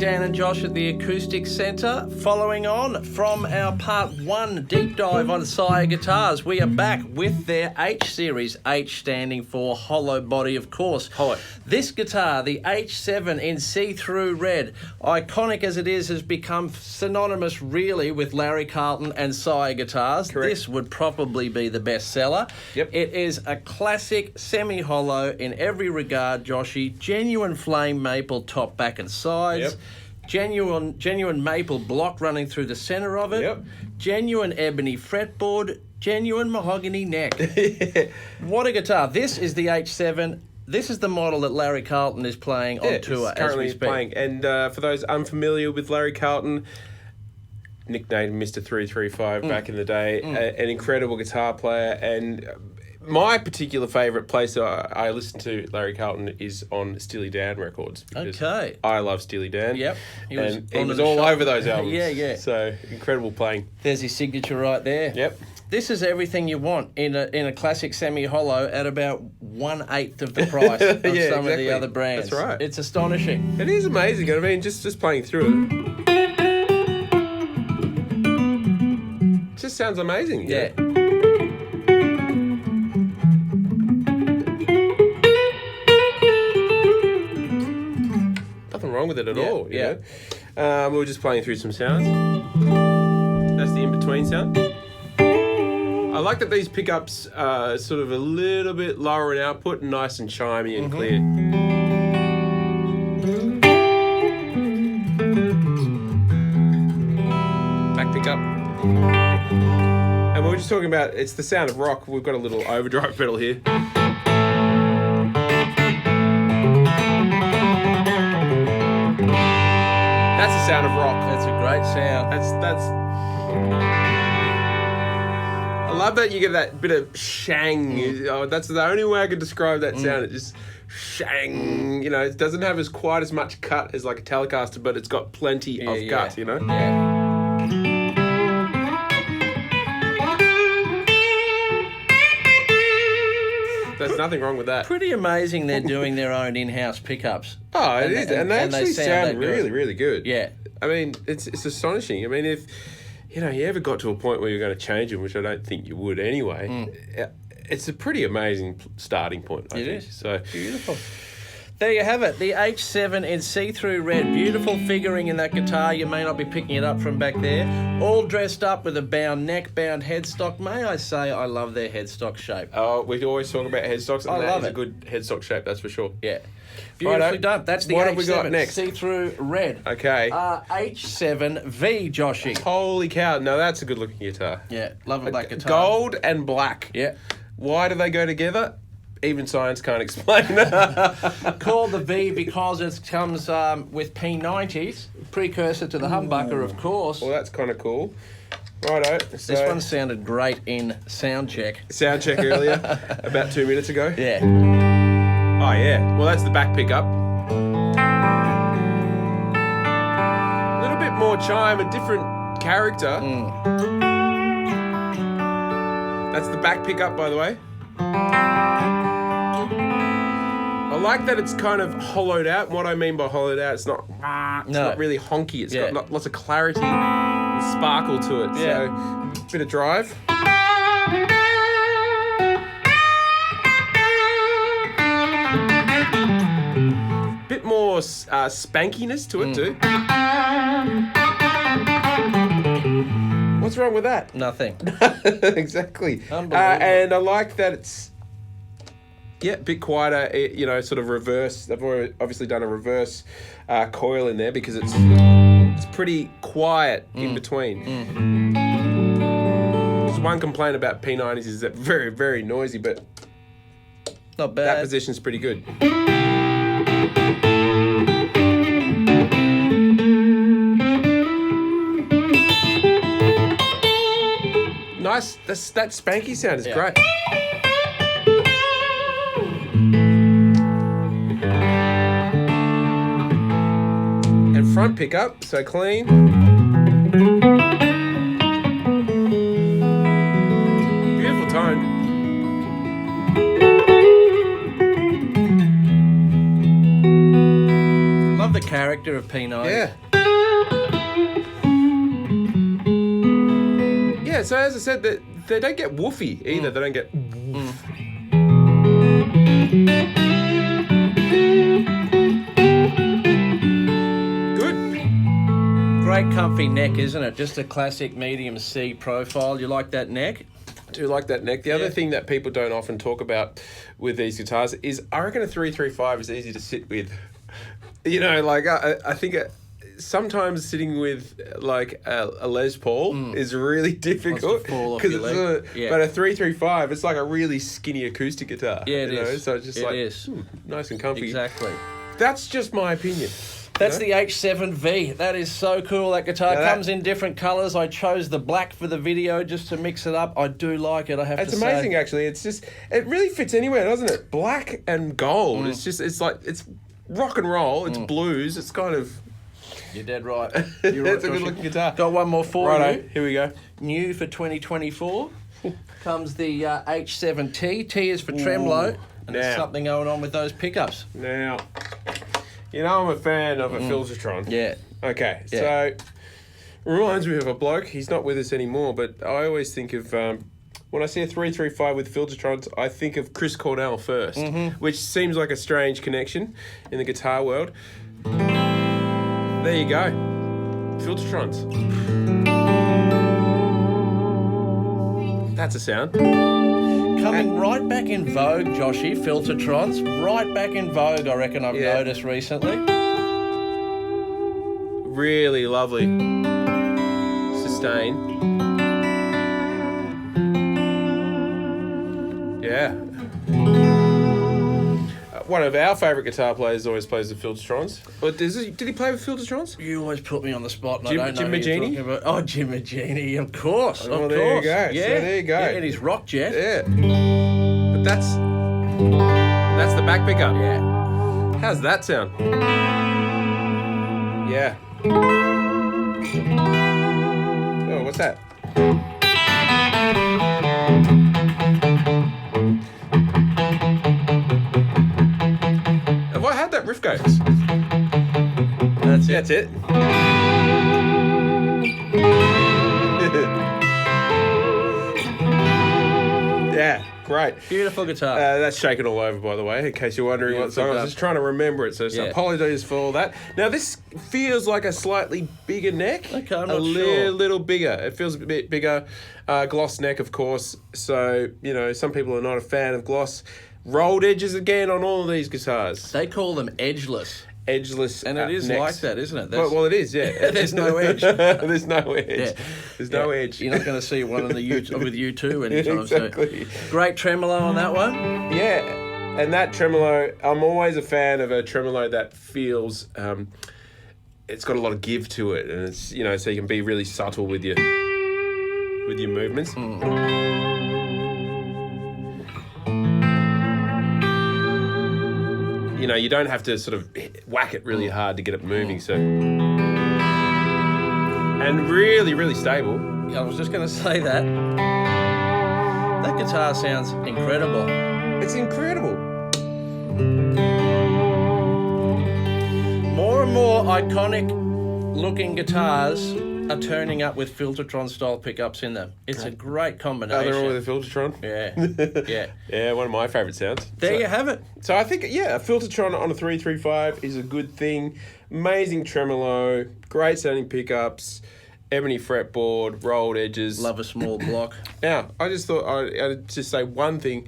Dan and Josh at the Acoustic Centre. Following on from our part 1 deep dive on Sire guitars, we are back with their H series, H standing for hollow body, of course. Hollow. This guitar, the H7 in see-through red, iconic as it is, has become synonymous really with Larry Carlton and Sire guitars. Correct. This would probably be the best seller. Yep. It is a classic semi-hollow in every regard, Joshy. Genuine flame maple top, back and sides. Yep. Genuine maple block running through the centre of it. Yep. Genuine ebony fretboard. Genuine mahogany neck. What a guitar. This is the H7. This is the model that Larry Carlton is playing on tour as we speak. Playing. And for those unfamiliar with Larry Carlton, nicknamed Mr. 335 back in the day, an incredible guitar player. And my particular favourite place I listen to Larry Carlton is on Steely Dan records. Because Okay. I love Steely Dan. Yep. He was all over those albums. Yeah. So incredible playing. There's his signature right there. Yep. This is everything you want in a classic semi-hollow at about 1/8 of the price of some of exactly. the other brands. That's right. It's astonishing. It is amazing. I mean, just playing through it. Just sounds amazing. Yeah. Nothing wrong with it at all. You yeah. know? We were just playing through some sounds. That's the in-between sound. I like that these pickups are sort of a little bit lower in output and nice and chimey and clear. Back pickup. And we were just talking about, it's the sound of rock. We've got a little overdrive pedal here. That's the sound of rock. That's a great sound. That's. I love that you get that bit of shang. Oh, that's the only way I could describe that sound. It just shang. You know, it doesn't have quite as much cut as like a Telecaster, but it's got plenty of cut. You know. Yeah. There's nothing wrong with that. Pretty amazing they're doing their own in-house pickups. Oh, it is, and they actually sound that really, really good. Yeah. I mean, it's astonishing. I mean, if you ever got to a point where you're going to change them, which I don't think you would anyway, it's a pretty amazing starting point. I think. It is. So beautiful. There you have it, the H7 in see-through red. Beautiful figuring in that guitar. You may not be picking it up from back there. All dressed up with a bound neck, bound headstock. May I say I love their headstock shape. Oh, we always talk about headstocks, and I that love is it. a good headstock shape, that's for sure. Yeah. Beautifully Righto. done. That's the What H7 have we got next? see-through red. Okay. H7V, Joshy. Holy cow! No, that's a good-looking guitar. Yeah, love a black guitar. Gold and black. Yeah. Why do they go together? Even science can't explain. Called the V because it comes with P90s, precursor to the humbucker, of course. Well, that's kind of cool. Righto. This one sounded great in sound check. Sound check earlier, about 2 minutes ago. Yeah. Oh, yeah. Well, that's the back pickup. A little bit more chime, a different character. That's the back pickup, by the way. I like that it's kind of hollowed out. And what I mean by hollowed out, it's not really honky. It's got lots of clarity and sparkle to it. Yeah. So, bit of drive. Bit more spankiness to it too. What's wrong with that? Nothing. Exactly. Unbelievable. And I like that it's a bit quieter, sort of reverse. They've obviously done a reverse coil in there because it's pretty quiet in between. Just one complaint about P90s is that very, very noisy, but Not bad. that position's pretty good. Nice. That spanky sound is great. And front pickup, so clean. Beautiful tone. character of P90. Yeah. Yeah, so as I said, they don't get woofy either. They don't get woof. Good. Great comfy neck, isn't it? Just a classic medium C profile. You like that neck? I do like that neck. The other thing that people don't often talk about with these guitars is I reckon a 335 is easy to sit with. You know, like I think sometimes sitting with like a Les Paul is really difficult because but a 335 it's like a really skinny acoustic guitar. Yeah, it is. So it's just nice and comfy. Exactly. That's just my opinion. That's the H7V. That is so cool. That guitar comes in different colours. I chose the black for the video just to mix it up. I do like it, I have to say. It's amazing, actually. It's just, it really fits anywhere, doesn't it? Black and gold. It's like, it's rock and roll. It's blues. It's kind of... You're dead right. It's a good-looking guitar. Got one more for you. Here we go. New for 2024 comes the H7T. T is for tremolo. And there's something going on with those pickups. Now... You know I'm a fan of a filtertron. Yeah. Okay, so reminds me of a bloke. He's not with us anymore, but I always think of when I see a 335 with filtertrons, I think of Chris Cornell first, which seems like a strange connection in the guitar world. There you go, filtertrons. That's a sound. Coming right back in vogue, Joshy, filtertrons. Right back in vogue, I reckon I've noticed recently. Really lovely. Sustain. Yeah. One of our favourite guitar players always plays the filtertrons. But did he play with filtertrons? You always put me on the spot, and Jim, I don't know Jim who you're Magini? talking about. Oh, Jim Magini, of course, Well, of there course. you go. Yeah, So there you go. Yeah, and his rock jet. Yeah. But that's the back pickup. Yeah. How's that sound? Yeah. Oh, what's that? Have I had that riff go? That's it. That's it. Yeah, great. Beautiful guitar. That's shaking all over, by the way, in case you're wondering what song. I was just trying to remember it, so apologies for all that. Now, this feels like a slightly bigger neck. Okay, I'm not sure. A little bigger. It feels a bit bigger. Gloss neck, of course. So, you know, some people are not a fan of gloss. Rolled edges again on all of these guitars. They call them edgeless. Edgeless, and it is necks. like that, isn't it? Well, it is, yeah. There's no edge. There's no edge. Yeah. There's no edge. You're not going to see one on the with you too anytime Exactly. soon. Great tremolo on that one. Yeah, and that tremolo, I'm always a fan of a tremolo that feels, it's got a lot of give to it, and it's, you know, so you can be really subtle with your movements. You know, you don't have to sort of whack it really hard to get it moving, so. And really, really stable. I was just going to say that. That guitar sounds incredible. It's incredible. More and more iconic looking guitars are turning up with filtertron style pickups in them. It's a great combination. Oh, they're all with a filtertron? Yeah. Yeah. Yeah, one of my favourite sounds. There you have it. So I think, yeah, a filtertron on a 335 is a good thing. Amazing tremolo, great sounding pickups, ebony fretboard, rolled edges. Love a small block. Now, I just thought I'd just say one thing.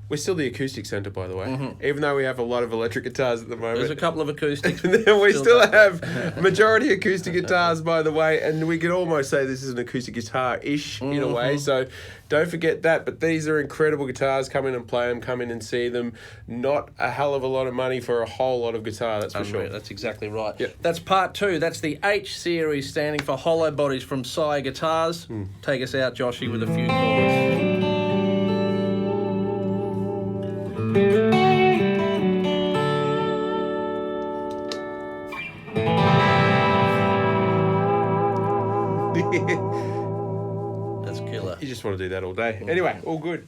We're still the Acoustic Centre, by the way, even though we have a lot of electric guitars at the moment. There's a couple of acoustics. we still have majority acoustic guitars, by the way, and we could almost say this is an acoustic guitar-ish in a way, so don't forget that. But these are incredible guitars. Come in and play them, come in and see them. Not a hell of a lot of money for a whole lot of guitar, that's for sure. That's exactly right. Yep. That's part 2. That's the H series, standing for hollow bodies from Sire Guitars. Take us out, Joshy, with a few chords. That's killer. You just want to do that all day. Anyway, all good.